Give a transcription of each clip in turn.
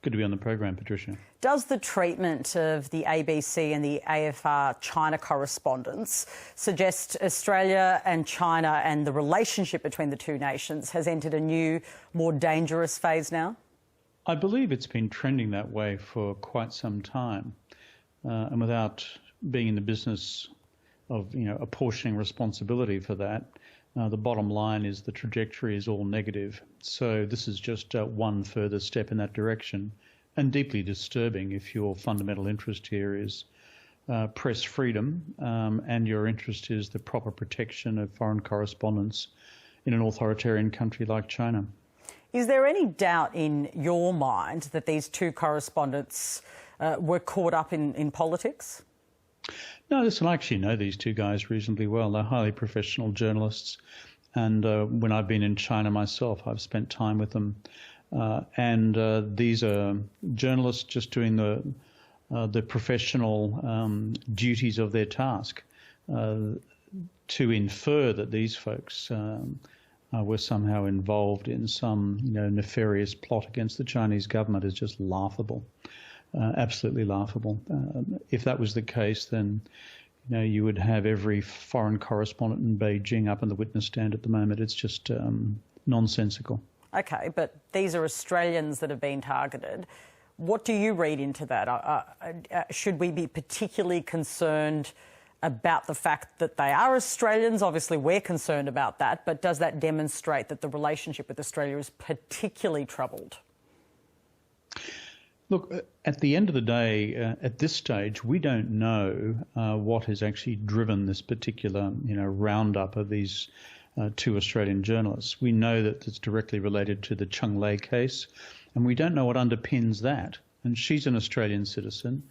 Good to be on the program, Patricia. Does the treatment of the ABC and the AFR China correspondents suggest Australia and China and the relationship between the two nations has entered a new, more dangerous phase now? I believe it's been trending that way for quite some time. And without being in the business of, apportioning responsibility for that, the bottom line is the trajectory is all negative. So this is just one further step in that direction, and deeply disturbing if your fundamental interest here is press freedom and your interest is the proper protection of foreign correspondents in an authoritarian country like China. Is there any doubt in your mind that these two correspondents were caught up in politics? No, listen, I actually know these two guys reasonably well. They're highly professional journalists. And when I've been in China myself, I've spent time with them. These are journalists just doing the professional duties of their task. To infer that these folks were somehow involved in some nefarious plot against the Chinese government is just laughable. Absolutely laughable. If that was the case, then you would have every foreign correspondent in Beijing up on the witness stand at the moment. It's just nonsensical. OK, but these are Australians that have been targeted. What do you read into that? Should we be particularly concerned about the fact that they are Australians? Obviously, we're concerned about that, but does that demonstrate that the relationship with Australia is particularly troubled? Look, at the end of the day, at this stage, we don't know what has actually driven this particular, roundup of these two Australian journalists. We know that it's directly related to the Chung Lei case, and we don't know what underpins that. And she's an Australian citizen,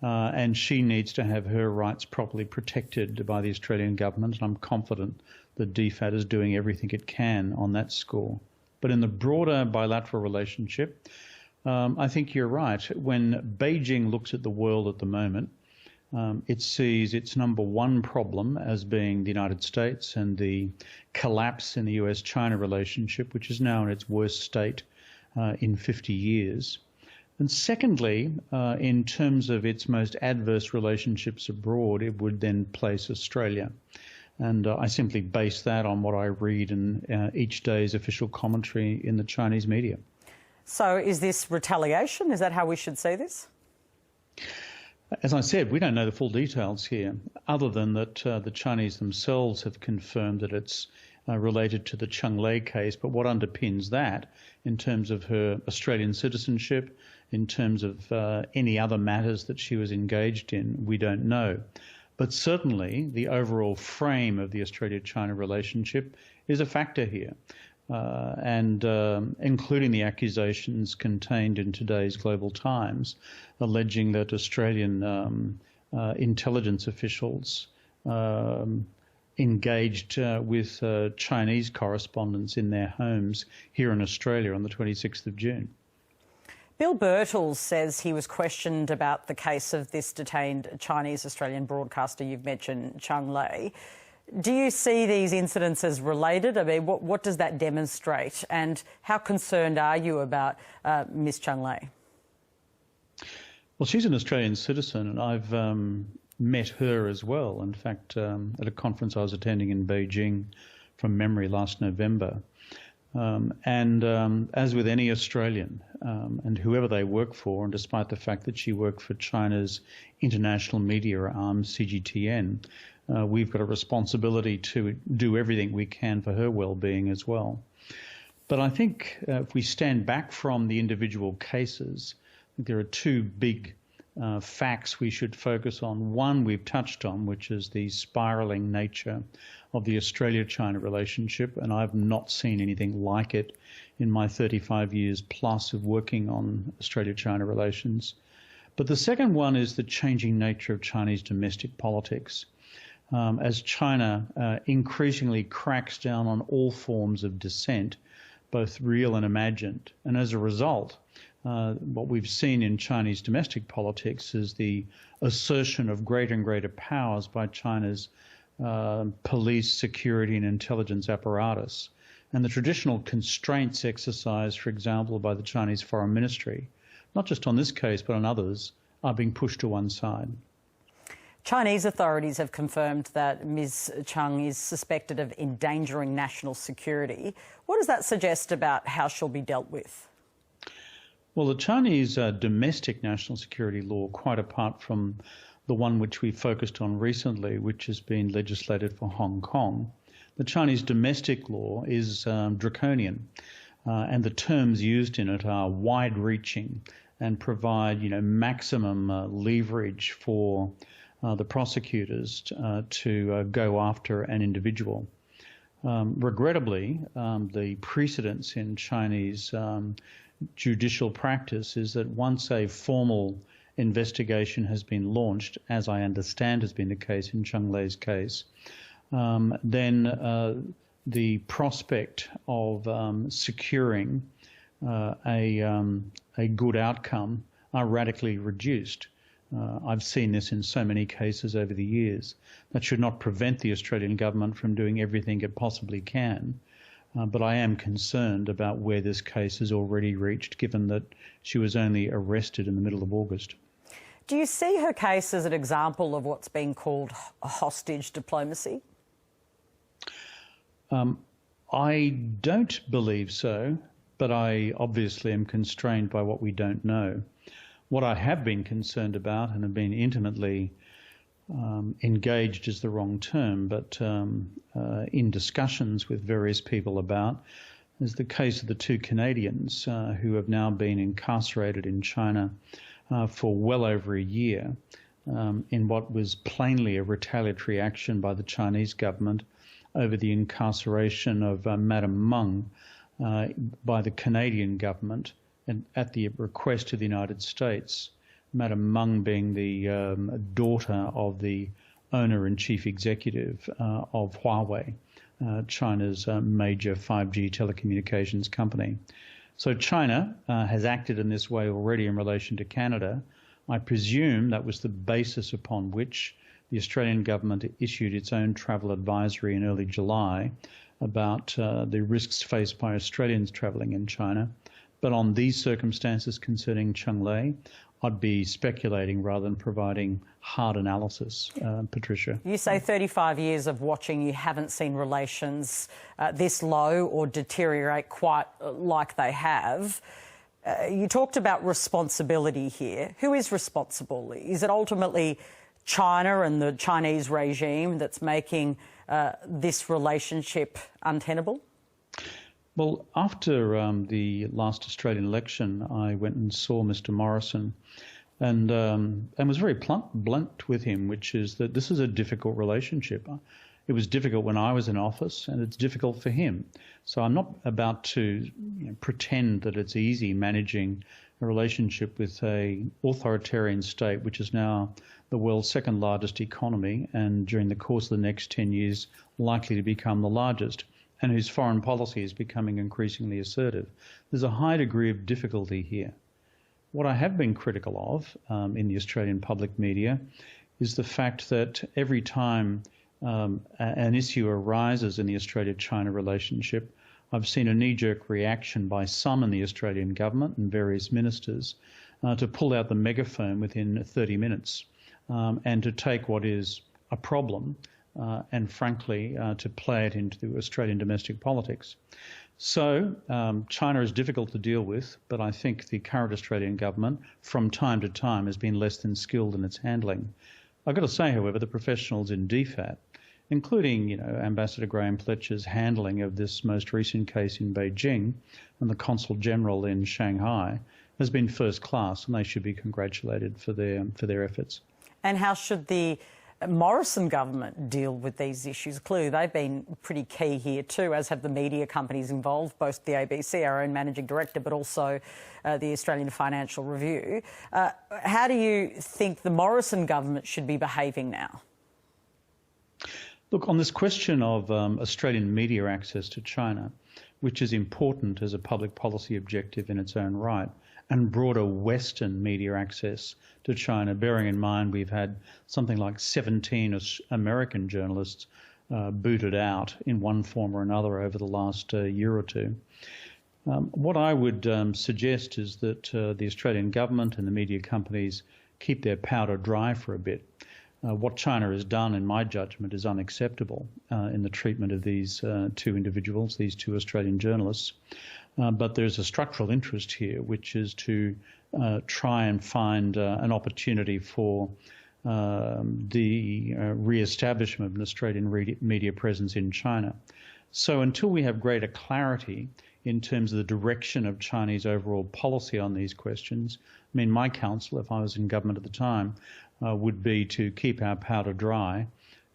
and she needs to have her rights properly protected by the Australian government. And I'm confident that DFAT is doing everything it can on that score. But in the broader bilateral relationship, I think you're right. When Beijing looks at the world at the moment, it sees its number one problem as being the United States and the collapse in the US-China relationship, which is now in its worst state in 50 years. And secondly, in terms of its most adverse relationships abroad, it would then place Australia. And I simply base that on what I read in each day's official commentary in the Chinese media. So is this retaliation? Is that how we should see this? As I said, we don't know the full details here, other than that the Chinese themselves have confirmed that it's related to the Chung Lei case. But what underpins that in terms of her Australian citizenship, in terms of any other matters that she was engaged in, we don't know. But certainly the overall frame of the Australia-China relationship is a factor here. Including the accusations contained in today's Global Times, alleging that Australian intelligence officials engaged with Chinese correspondents in their homes here in Australia on the 26th of June. Bill Birtles says he was questioned about the case of this detained Chinese-Australian broadcaster you've mentioned, Chung Lei. Do you see these incidents as related? I mean, what does that demonstrate? And how concerned are you about Ms Chung Lei? Well, she's an Australian citizen, and I've met her as well. In fact, at a conference I was attending in Beijing from memory last November. As with any Australian, and whoever they work for, and despite the fact that she worked for China's international media arm, CGTN, we've got a responsibility to do everything we can for her well-being as well. But I think if we stand back from the individual cases, I think there are two big facts we should focus on. One we've touched on, which is the spiralling nature of the Australia-China relationship, and I've not seen anything like it in my 35 years plus of working on Australia-China relations. But the second one is the changing nature of Chinese domestic politics. As China increasingly cracks down on all forms of dissent, both real and imagined. And as a result, what we've seen in Chinese domestic politics is the assertion of greater and greater powers by China's police, security and intelligence apparatus. And the traditional constraints exercised, for example, by the Chinese Foreign Ministry not just on this case but on others, are being pushed to one side. Chinese authorities have confirmed that Ms. Chung is suspected of endangering national security. What does that suggest about how she'll be dealt with? Well, the Chinese domestic national security law, quite apart from the one which we focused on recently, which has been legislated for Hong Kong, the Chinese domestic law is draconian, and the terms used in it are wide-reaching and provide, maximum leverage for the prosecutors to go after an individual. Regrettably, the precedence in Chinese judicial practice is that once a formal investigation has been launched, as I understand has been the case in Chung Lei's case, then the prospect of securing a good outcome are radically reduced. I've seen this in so many cases over the years. That should not prevent the Australian government from doing everything it possibly can, but I am concerned about where this case has already reached, given that she was only arrested in the middle of August. Do you see her case as an example of what's being called hostage diplomacy? I don't believe so, but I obviously am constrained by what we don't know. What I have been concerned about and have been intimately engaged is the wrong term, but in discussions with various people about is the case of the two Canadians who have now been incarcerated in China for well over a year in what was plainly a retaliatory action by the Chinese government over the incarceration of Madam Meng by the Canadian government and at the request of the United States, Madam Meng being the daughter of the owner and chief executive of Huawei, China's major 5G telecommunications company. So China has acted in this way already in relation to Canada. I presume that was the basis upon which the Australian government issued its own travel advisory in early July about the risks faced by Australians travelling in China. But on these circumstances concerning Chung Lei, I'd be speculating rather than providing hard analysis, Patricia. You say 35 years of watching, you haven't seen relations this low or deteriorate quite like they have. You talked about responsibility here. Who is responsible? Is it ultimately China and the Chinese regime that's making this relationship untenable? Well, after the last Australian election, I went and saw Mr. Morrison and was very blunt with him, which is that this is a difficult relationship. It was difficult when I was in office, and it's difficult for him. So I'm not about to pretend that it's easy managing a relationship with an authoritarian state, which is now the world's second largest economy, and during the course of the next 10 years, likely to become the largest, and whose foreign policy is becoming increasingly assertive. There's a high degree of difficulty here. What I have been critical of in the Australian public media is the fact that every time an issue arises in the Australia-China relationship, I've seen a knee-jerk reaction by some in the Australian government and various ministers to pull out the megaphone within 30 minutes and to take what is a problem and frankly, to play it into the Australian domestic politics. So China is difficult to deal with, but I think the current Australian government, from time to time, has been less than skilled in its handling. I've got to say, however, the professionals in DFAT, including Ambassador Graham Fletcher's handling of this most recent case in Beijing and the Consul General in Shanghai, has been first class, and they should be congratulated for their efforts. And how should the Morrison government deal with these issues? Clearly, they've been pretty key here too, as have the media companies involved, both the ABC, our own managing director, but also the Australian Financial Review. How do you think the Morrison government should be behaving now? Look, on this question of Australian media access to China, which is important as a public policy objective in its own right, and broader Western media access to China, bearing in mind we've had something like 17 American journalists booted out in one form or another over the last year or two. What I would suggest is that the Australian government and the media companies keep their powder dry for a bit. What China has done, in my judgment, is unacceptable in the treatment of these two individuals, these two Australian journalists. But there's a structural interest here, which is to try and find an opportunity for the re-establishment of an Australian media presence in China. So until we have greater clarity in terms of the direction of Chinese overall policy on these questions, I mean, my counsel, if I was in government at the time, would be to keep our powder dry,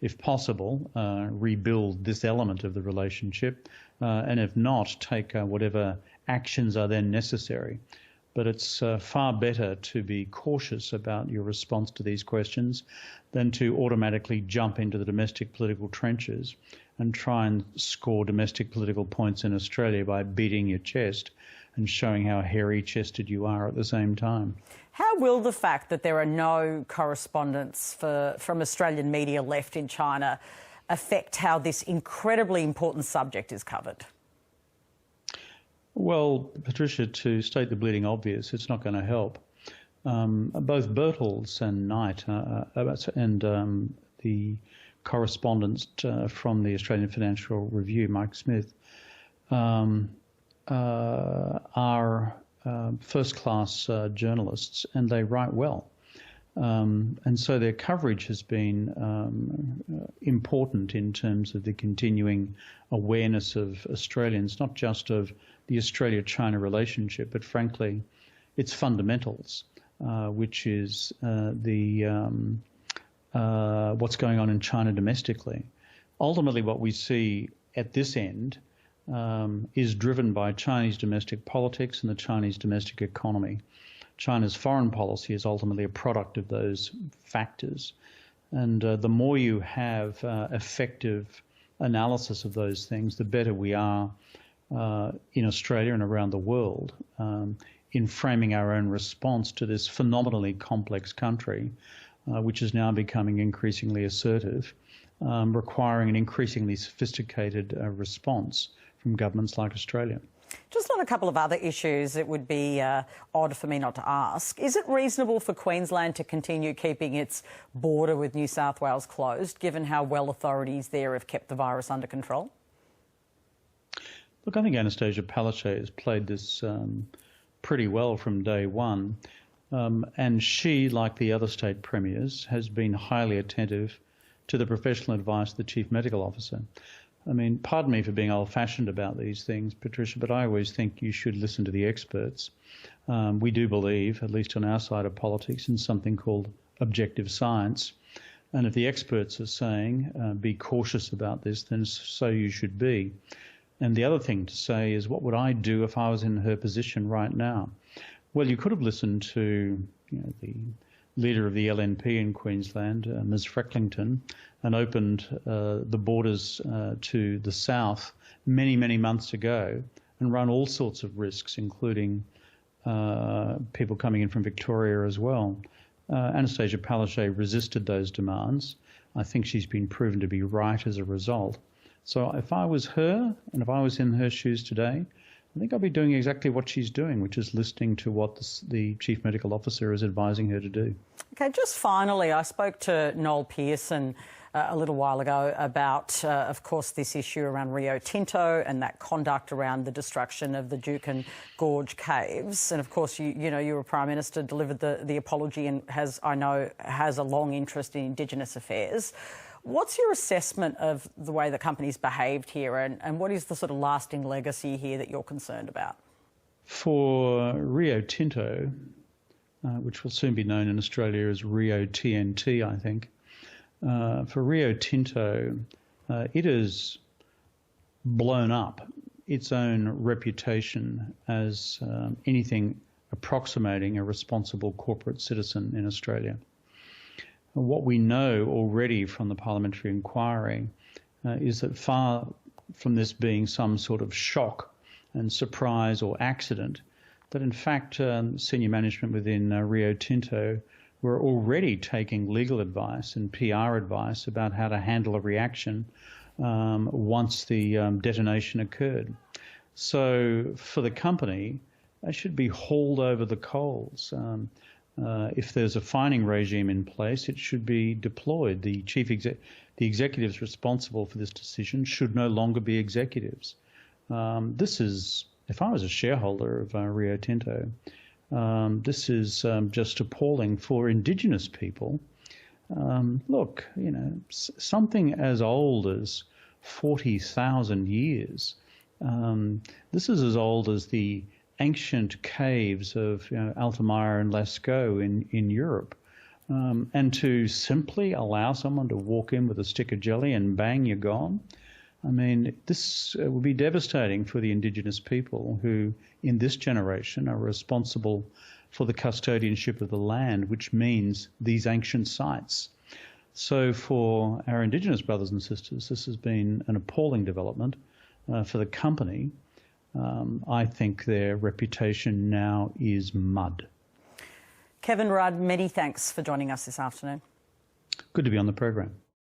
if possible, rebuild this element of the relationship, and if not, take whatever actions are then necessary. But it's far better to be cautious about your response to these questions than to automatically jump into the domestic political trenches and try and score domestic political points in Australia by beating your chest and showing how hairy-chested you are at the same time. How will the fact that there are no correspondents from Australian media left in China affect how this incredibly important subject is covered? Well, Patricia, to state the bleeding obvious, it's not going to help. Both Birtles and Knight and the correspondent from the Australian Financial Review, Mike Smith, are first-class journalists, and they write well. And so their coverage has been important in terms of the continuing awareness of Australians, not just of the Australia-China relationship, but frankly, its fundamentals, which is what's going on in China domestically. Ultimately, what we see at this end is driven by Chinese domestic politics and the Chinese domestic economy. China's foreign policy is ultimately a product of those factors. And the more you have effective analysis of those things, the better we are in Australia and around the world in framing our own response to this phenomenally complex country, which is now becoming increasingly assertive, requiring an increasingly sophisticated response from governments like Australia. Just on a couple of other issues, it would be odd for me not to ask. Is it reasonable for Queensland to continue keeping its border with New South Wales closed, given how well authorities there have kept the virus under control? Look, I think Anastasia Palaszczuk has played this pretty well from day one. And she, like the other state premiers, has been highly attentive to the professional advice of the Chief Medical Officer. I mean, pardon me for being old-fashioned about these things, Patricia, but I always think you should listen to the experts. We do believe, at least on our side of politics, in something called objective science. And if the experts are saying, be cautious about this, then so you should be. And the other thing to say is, what would I do if I was in her position right now? Well, you could have listened to the leader of the LNP in Queensland, Ms Frecklington, and opened the borders to the south many, many months ago and run all sorts of risks, including people coming in from Victoria as well. Anastasia Palaszczuk resisted those demands. I think she's been proven to be right as a result. So if I was her and if I was in her shoes today, I think I'll be doing exactly what she's doing, which is listening to what the Chief Medical Officer is advising her to do. Okay, just finally, I spoke to Noel Pearson a little while ago about, of course, this issue around Rio Tinto and that conduct around the destruction of the Juukan Gorge caves. And, of course, you were Prime Minister, delivered the apology and has a long interest in Indigenous affairs. What's your assessment of the way the company's behaved here and what is the sort of lasting legacy here that you're concerned about? For Rio Tinto, which will soon be known in Australia as Rio TNT, I think, for Rio Tinto, it has blown up its own reputation as anything approximating a responsible corporate citizen in Australia. What we know already from the parliamentary inquiry is that far from this being some sort of shock and surprise or accident, that in fact senior management within Rio Tinto were already taking legal advice and PR advice about how to handle a reaction once the detonation occurred. So for the company, they should be hauled over the coals. If there's a fining regime in place, it should be deployed. The executives responsible for this decision should no longer be executives. This is, if I was a shareholder of Rio Tinto, this is just appalling for Indigenous people. Look, you know, something as old as 40,000 years. This is as old as the ancient caves of Altamira and Lascaux in Europe. And to simply allow someone to walk in with a stick of jelly and bang, you're gone. I mean, this would be devastating for the Indigenous people who, in this generation, are responsible for the custodianship of the land, which means these ancient sites. So for our Indigenous brothers and sisters, this has been an appalling development. For the company, I think their reputation now is mud. Kevin Rudd, many thanks for joining us this afternoon. Good to be on the program.